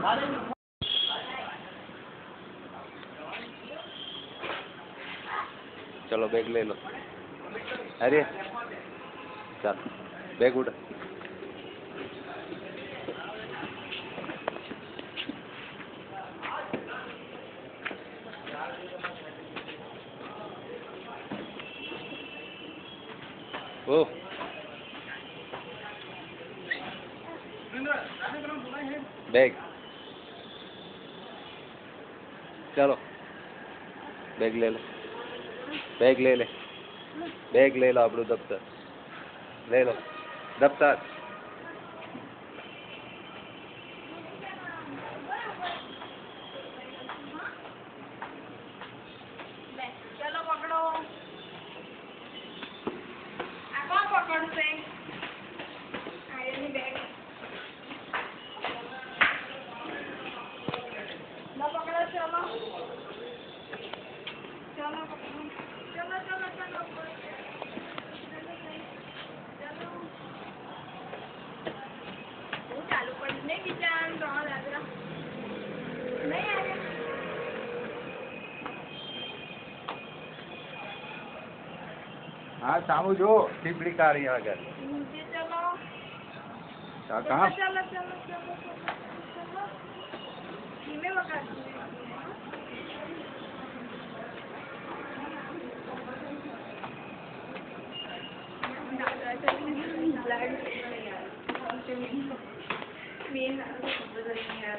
चलो बैग ले लो। अरे चल बैग उठा। ओ बैग चलो बैग ले लो। बैग ले ले। बैग ले लो આપણું દફતર ले लो दफ्तर। चलो पकड़ो। आ कौन पकड़से? आर्यन बैग लो पकड़ो। चलो चलो पकड़ो। चलो चलो चलो चलो वो चालू पड़ी नहीं विचार रहा दादरा नहीं आ रहा। हाँ सामू जो टीपड़ी का रही है अगर नीचे चलो। कहाँ चलो चलो चलो चलो धीमे वक्त ब्लड